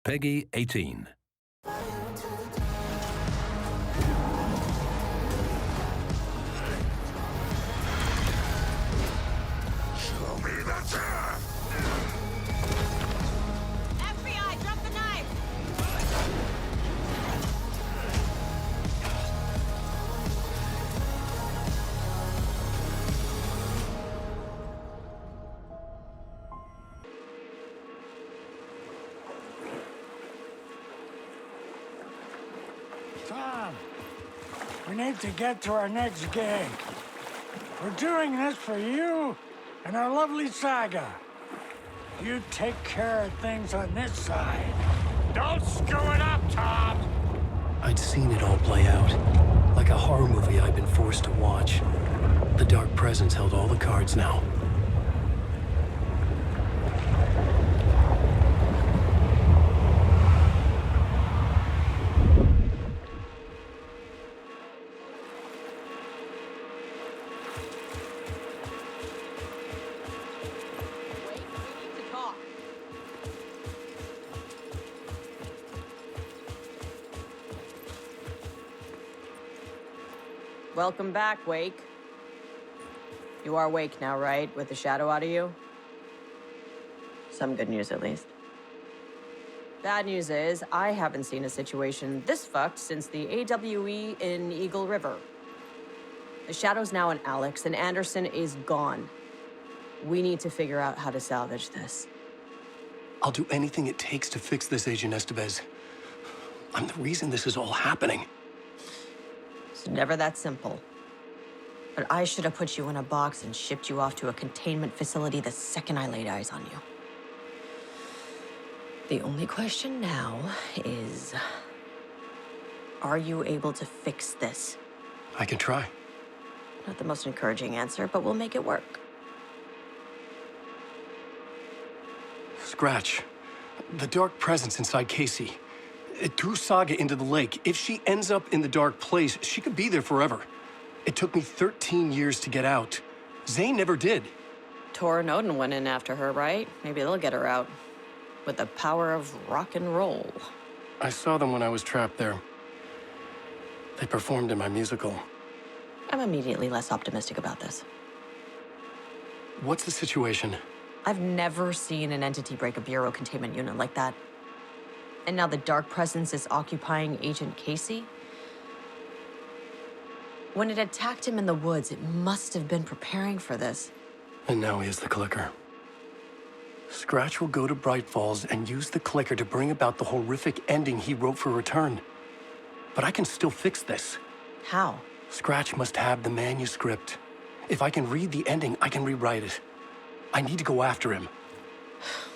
Peggy 18. FBI, drop the knife! Tom, we need to get to our next gig. We're doing this for you and our lovely saga. You take care of things on this side. Don't screw it up, Tom! I'd seen it all play out, like a horror movie I'd been forced to watch. The dark presence held all the cards now. Wait, we need to talk. Welcome back, Wake. You are Wake now, right? With the shadow out of you? Some good news, at least. Bad news is, I haven't seen a situation this fucked since the AWE in Eagle River. The shadow's now in Alex, and Anderson is gone. We need to figure out how to salvage this. I'll do anything it takes to fix this, Agent Estevez. I'm the reason this is all happening. It's never that simple. But I should have put you in a box and shipped you off to a containment facility the second I laid eyes on you. The only question now is, are you able to fix this? I can try. Not the most encouraging answer, but we'll make it work. Scratch. The dark presence inside Casey. It threw Saga into the lake. If she ends up in the dark place, she could be there forever. It took me 13 years to get out. Zane never did. Tor and Odin went in after her, right? Maybe they'll get her out. With the power of rock and roll. I saw them when I was trapped there. They performed in my musical. I'm immediately less optimistic about this. What's the situation? I've never seen an entity break a bureau containment unit like that. And now the dark presence is occupying Agent Casey? When it attacked him in the woods, it must have been preparing for this. And now he has the clicker. Scratch will go to Bright Falls and use the clicker to bring about the horrific ending he wrote for Return. But I can still fix this. How? Scratch must have the manuscript. If I can read the ending, I can rewrite it. I need to go after him.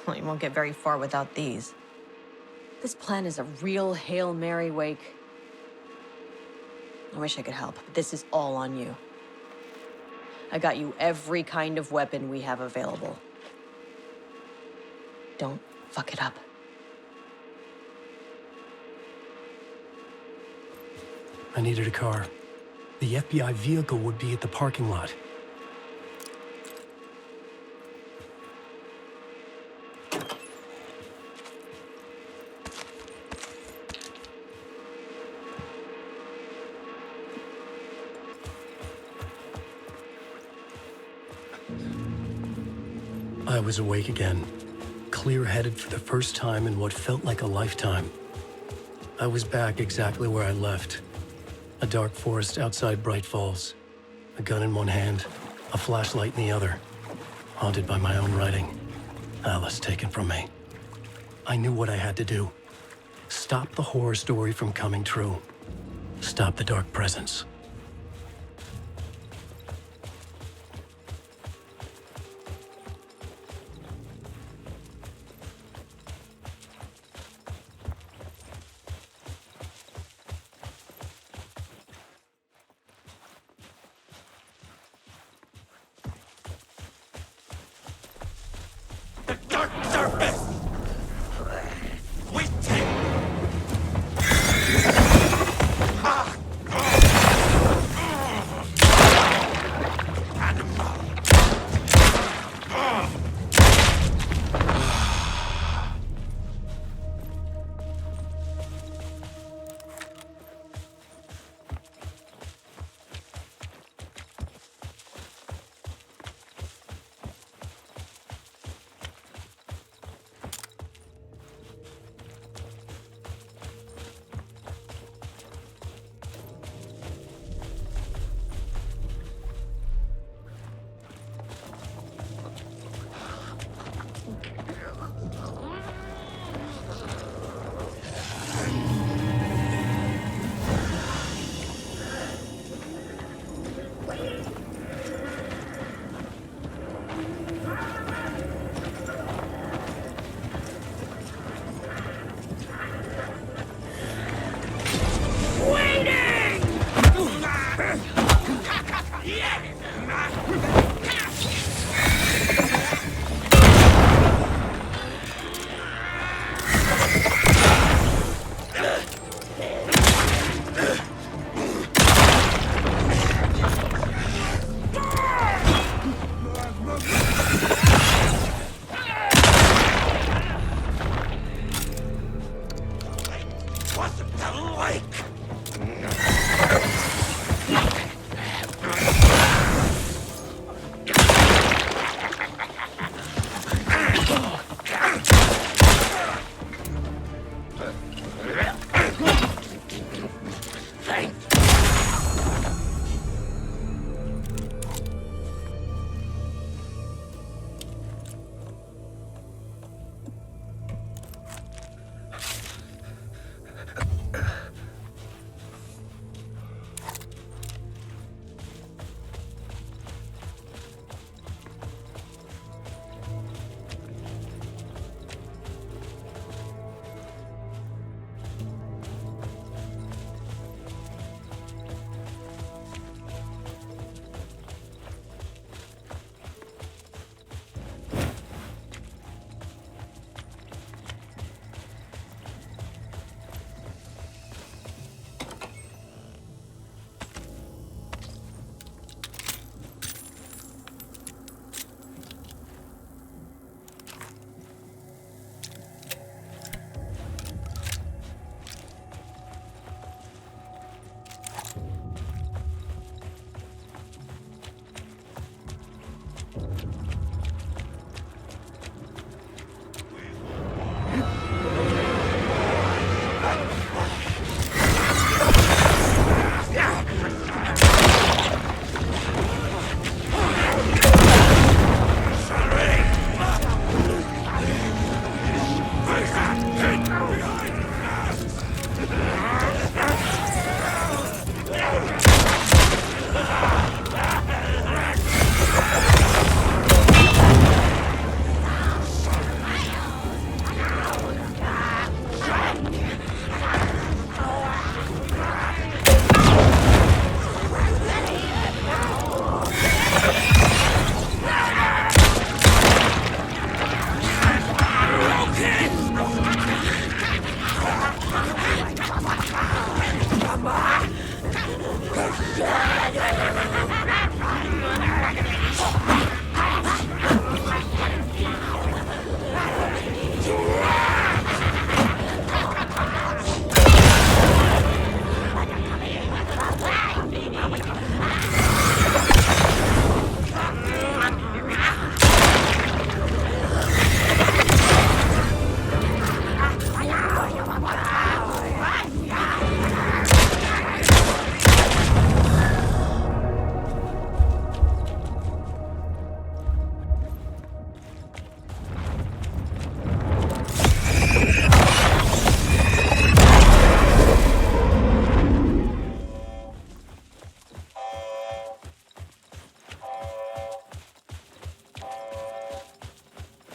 Well, you won't get very far without these. This plan is a real Hail Mary, Wake. I wish I could help, but this is all on you. I got you every kind of weapon we have available. Don't fuck it up. I needed a car. The FBI vehicle would be at the parking lot. I was awake again, clear-headed for the first time in what felt like a lifetime. I was back exactly where I left. A dark forest outside Bright Falls. A gun in one hand, a flashlight in the other. Haunted by my own writing. Alice taken from me. I knew what I had to do. Stop the horror story from coming true. Stop the dark presence.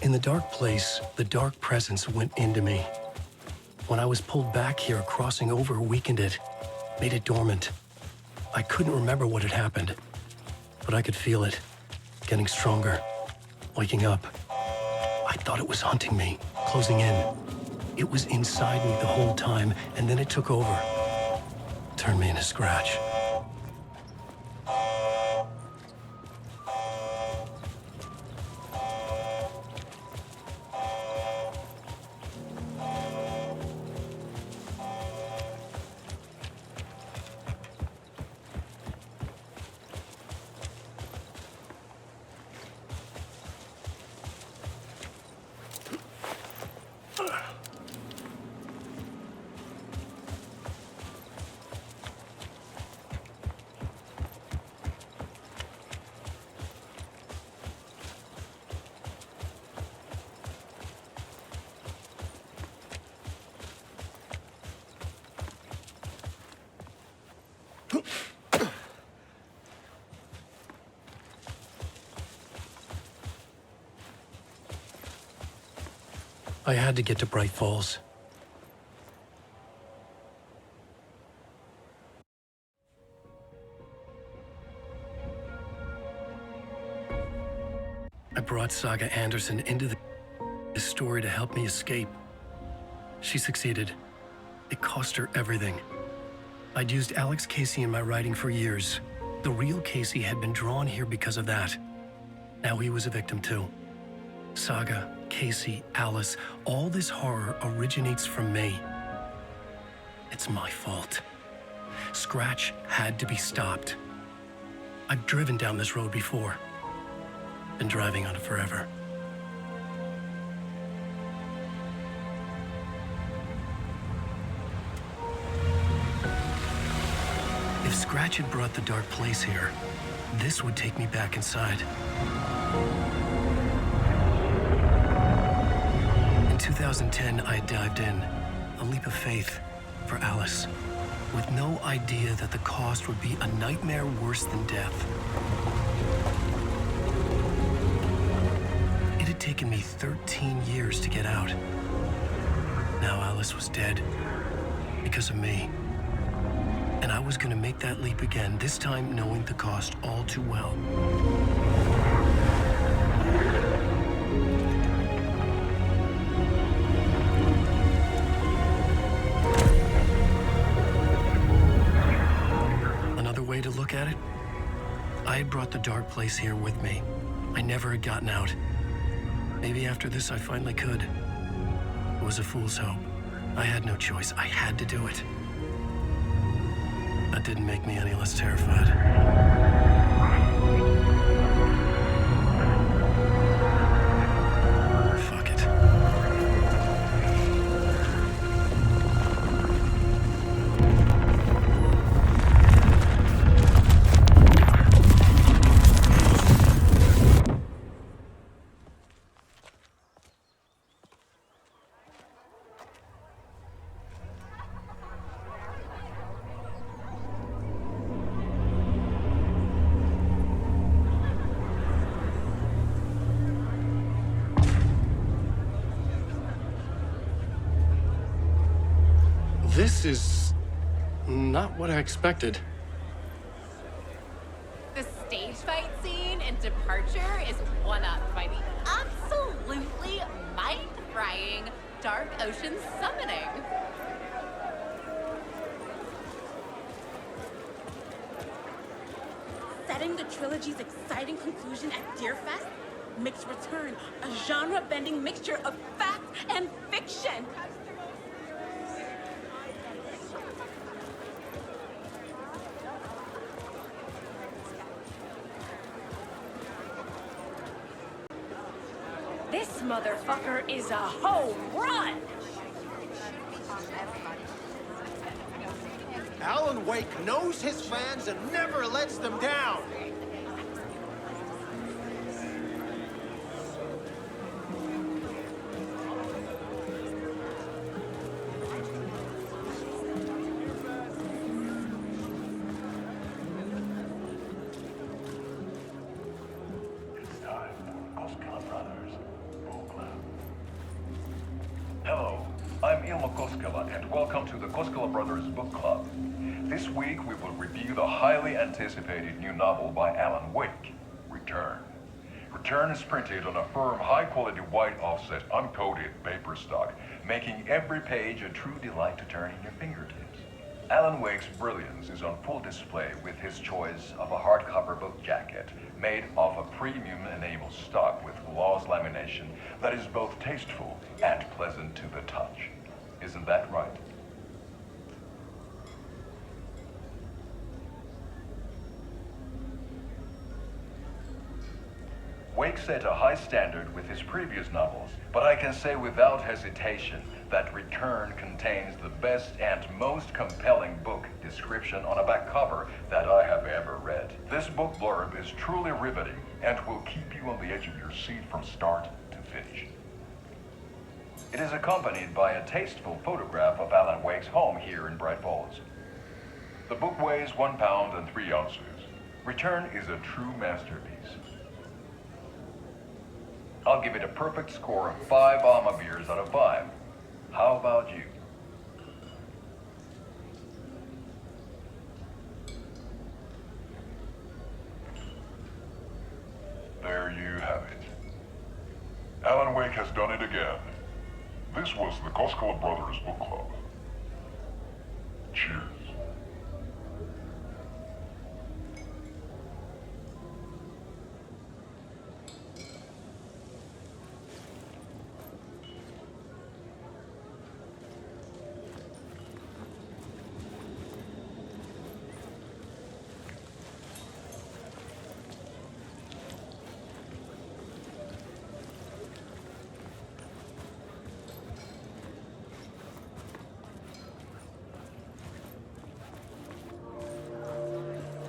In the dark place, the dark presence went into me. When I was pulled back here, crossing over weakened it, made it dormant. I couldn't remember what had happened, but I could feel it, getting stronger, waking up. I thought it was hunting me, closing in. It was inside me the whole time, and then it took over, turned me into scratch. I had to get to Bright Falls. I brought Saga Anderson into this story to help me escape. She succeeded. It cost her everything. I'd used Alex Casey in my writing for years. The real Casey had been drawn here because of that. Now he was a victim too. Saga, Casey, Alice, all this horror originates from me. It's my fault. Scratch had to be stopped. I've driven down this road before. Been driving on it forever. If Scratch had brought the dark place here, this would take me back inside. In 2010, I dived in, a leap of faith for Alice, with no idea that the cost would be a nightmare worse than death. It had taken me 13 years to get out. Now Alice was dead because of me. And I was gonna make that leap again, this time knowing the cost all too well. Another way to look at it, I had brought the dark place here with me. I never had gotten out. Maybe after this I finally could. It was a fool's hope. I had no choice. I had to do it. That didn't make me any less terrified. Fuck it. This is not what I expected. The stage fight scene in Departure is one-upped by the absolutely mind-frying Dark Ocean summoning. Setting the trilogy's exciting conclusion at Deerfest makes Return a genre-bending mixture of fact and fiction. This motherfucker is a home run! Alan Wake knows his fans and never lets them down. It's time for Koskela Brothers Book Club. Hello, I'm Ilmo Koskela, and welcome to the Koskela Brothers Book Club. This week we will review the highly anticipated new novel by Alan Wake, Return. Return is printed on a firm, high-quality white offset, uncoated paper stock, making every page a true delight to turn in your fingertips. Alan Wake's brilliance is on full display with his choice of a hardcover book jacket made of a premium enamel stock with gloss lamination that is both tasteful and pleasant to the touch. Isn't that right? Wake set a high standard with his previous novels, but I can say without hesitation that Return contains the best and most compelling book description on a back cover that I have ever read. This book blurb is truly riveting and will keep you on the edge of your seat from start to finish. It is accompanied by a tasteful photograph of Alan Wake's home here in Bright Falls. The book weighs 1 pound and 3 ounces. Return is a true masterpiece. I'll give it a perfect score of 5 Alma beers out of 5. How about you? There you have it. Alan Wake has done it again. This was the Koskela Brothers Book Club. Cheers.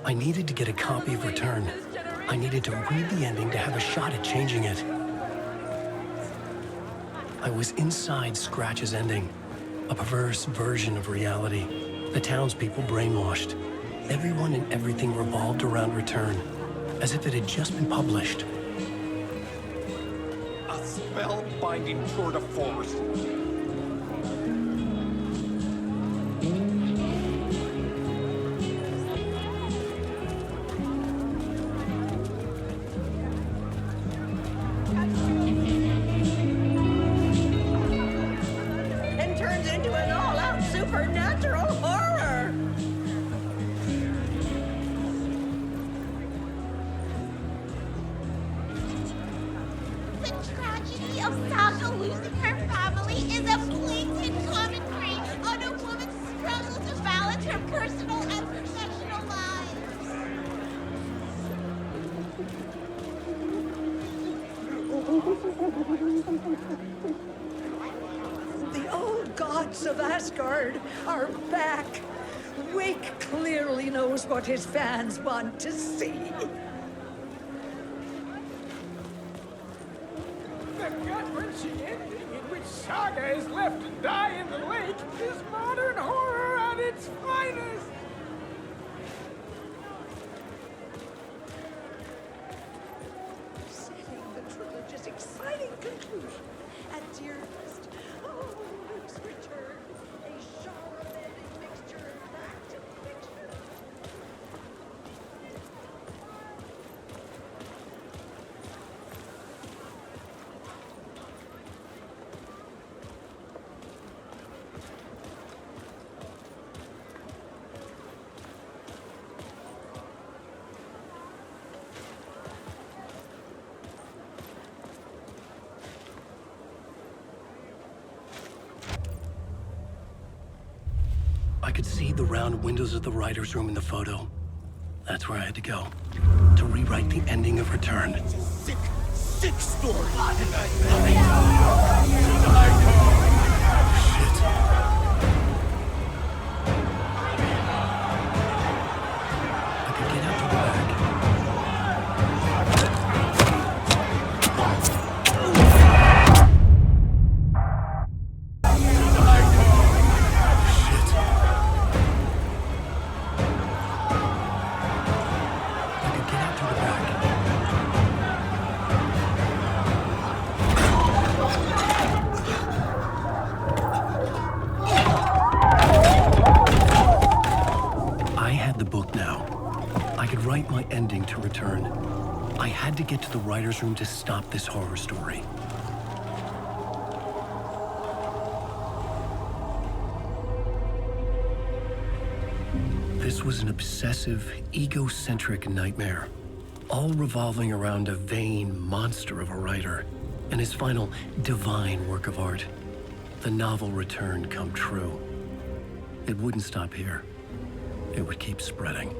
I needed to get a copy of Return. I needed to read the ending to have a shot at changing it. I was inside Scratch's ending, a perverse version of reality. The townspeople brainwashed. Everyone and everything revolved around Return, as if it had just been published. A spellbinding tour de force. And turns into an all-out supernatural horror. The tragedy of Saga losing her family is a blatant commentary on a woman's struggle to balance her personal and professional lives. The old gods of Asgard are back. Wake clearly knows what his fans want to see. The gut-wrenching ending in which Saga is left to die in the lake is modern horror at its finest. Setting the trilogy's exciting conclusion. At dearest, oh, Luke's return. A genre-bending mixture of fact and fiction. I could see the round windows of the writer's room in the photo. That's where I had to go, to rewrite the ending of Return. Sick, sick story. I could get out to the back. I could get out to the back. I had the book now. I could write my ending to Return. I had to get to the writer's room to stop this horror story. This was an obsessive, egocentric nightmare, all revolving around a vain monster of a writer and his final divine work of art, the novel Return come true. It wouldn't stop here. It would keep spreading.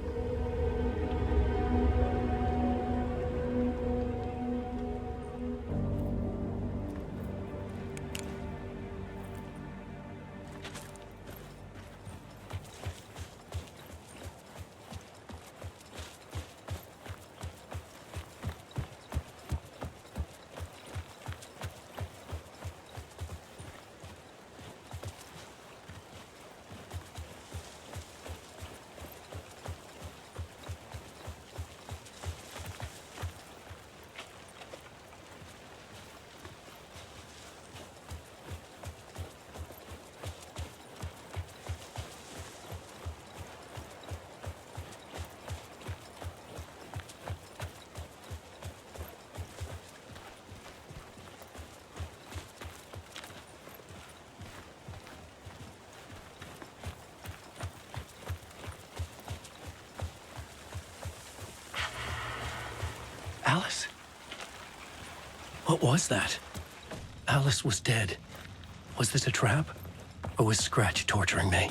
Alice? What was that? Alice was dead. Was this a trap? Or was Scratch torturing me?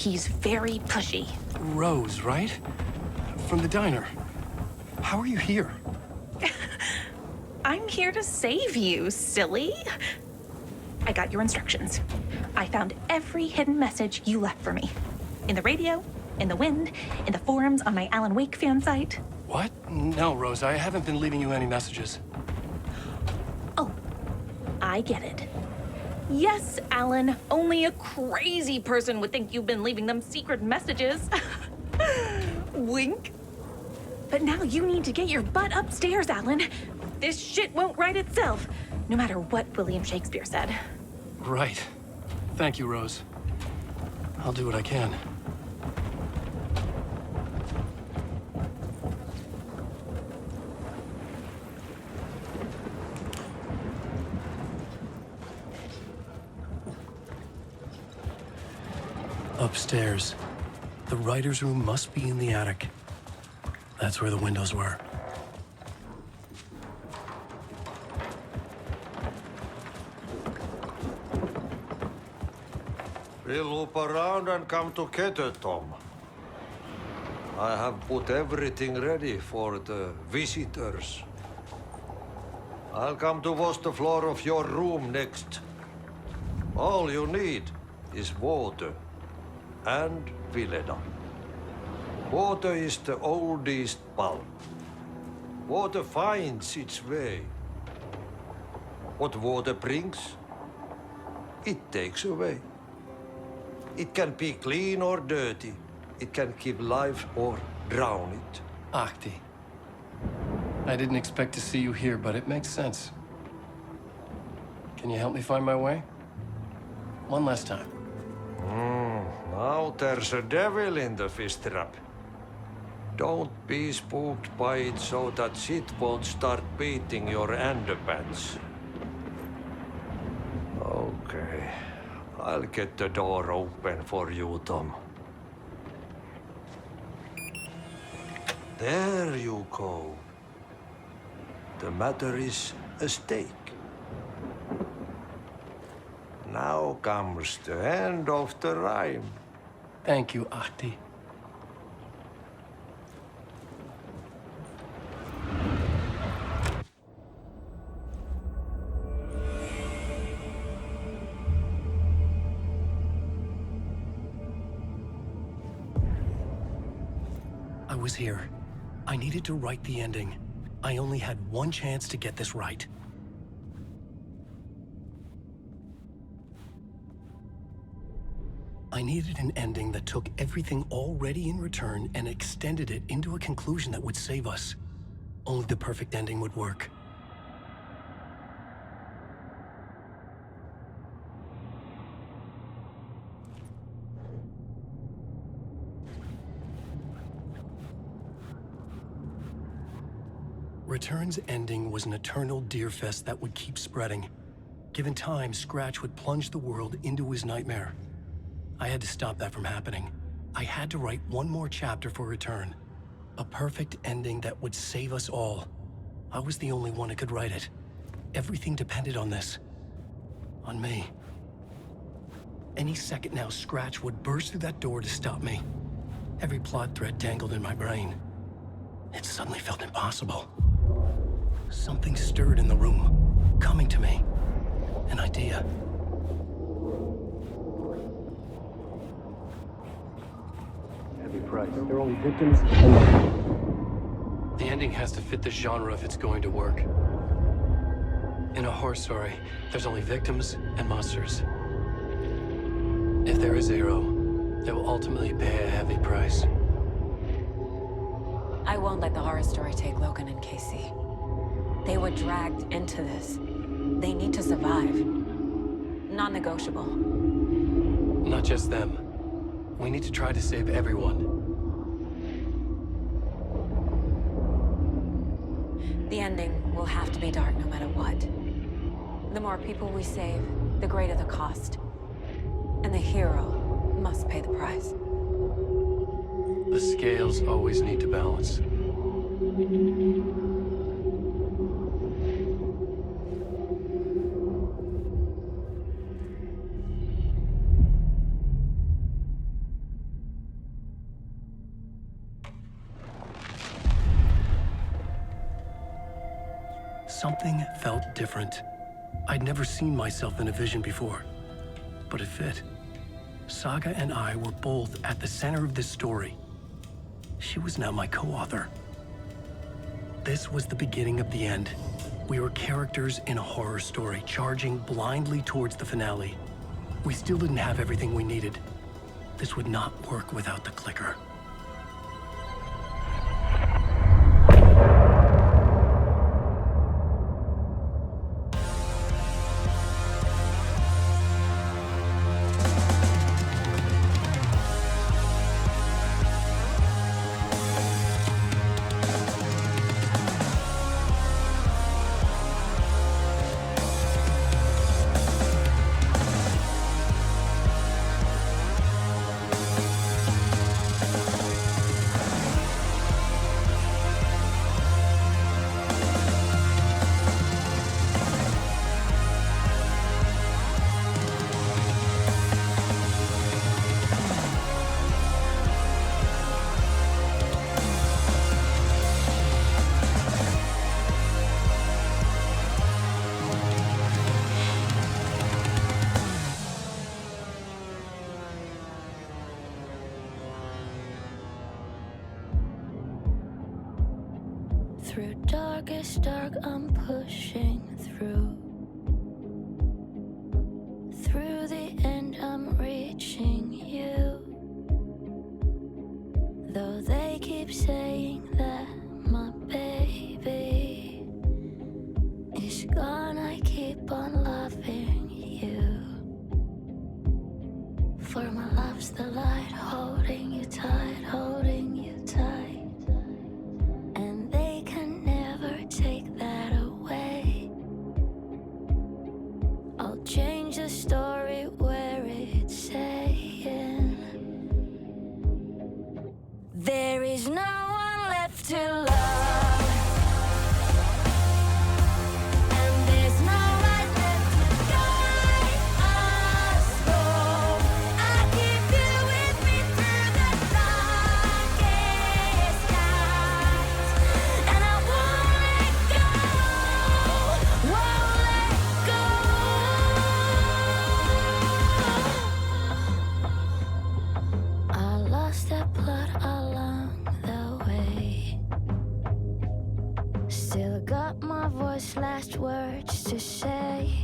he's very pushy. Rose, right? From the diner. How are you here? I'm here to save you, silly. I got your instructions. I found every hidden message you left for me. In the radio, in the wind, in the forums on my Alan Wake fan site. What? No, Rose, I haven't been leaving you any messages. Oh, I get it. Yes, Alan, only a crazy person would think you've been leaving them secret messages. Wink. But now you need to get your butt upstairs, Alan. This shit won't right itself, no matter what William Shakespeare said. Right. Thank you, Rose. I'll do what I can. Upstairs. The writer's room must be in the attic. That's where the windows were. We'll loop around and come together, Tom. I have put everything ready for the visitors. I'll come to wash the floor of your room next. All you need is water and Vileda. Water is the oldest bulb. Water finds its way. What water brings, it takes away. It can be clean or dirty. It can keep life or drown it. Ahti. I didn't expect to see you here, but it makes sense. Can you help me find my way? One last time. Now there's a devil in the fish trap. Don't be spooked by it so that shit won't start beating your underpants. Okay. I'll get the door open for you, Tom. There you go. The matter is a stake. Now comes the end of the rhyme. Thank you, Ahti. I was here. I needed to write the ending. I only had one chance to get this right. I needed an ending that took everything already in return and extended it into a conclusion that would save us. Only the perfect ending would work. Return's ending was an eternal deerfest that would keep spreading. Given time, Scratch would plunge the world into his nightmare. I had to stop that from happening. I had to write one more chapter for Return. A perfect ending that would save us all. I was the only one who could write it. Everything depended on this. On me. Any second now, Scratch would burst through that door to stop me. Every plot thread tangled in my brain. It suddenly felt impossible. Something stirred in the room, coming to me. An idea. Heavy price. They're only victims and... The ending has to fit the genre if it's going to work. In a horror story, there's only victims and monsters. If there is a hero, they will ultimately pay a heavy price. I won't let the horror story take Logan and Casey. They were dragged into this. They need to survive. Non-negotiable. Not just them. We need to try to save everyone. The ending will have to be dark no matter what. The more people we save, the greater the cost. And the hero must pay the price. The scales always need to balance. Something felt different. I'd never seen myself in a vision before, but it fit. Saga and I were both at the center of this story. She was now my co-author. This was the beginning of the end. We were characters in a horror story, charging blindly towards the finale. We still didn't have everything we needed. This would not work without the clicker. Through darkest dark, I'm pushing through. Through the end, I'm reaching you. Though they keep saying that my baby is gone, I keep on loving you. For my love's the light, holding you tight, holding you tight. Take that away. I'll change the story where it's saying there is no one left to love. Last words to say.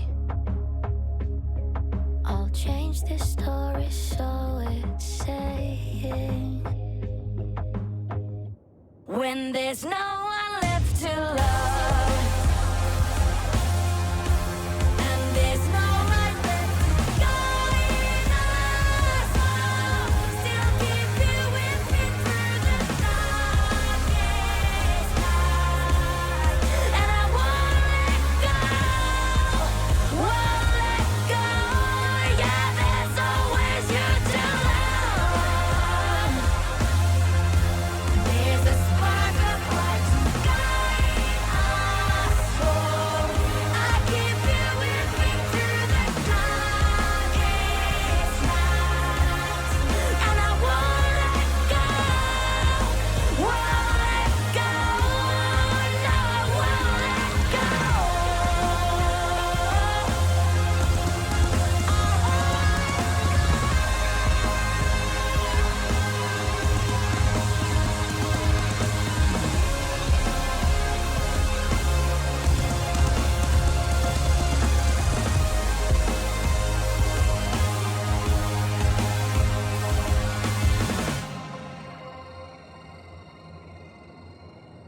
I'll change this story so it's saying when there's no one left to love.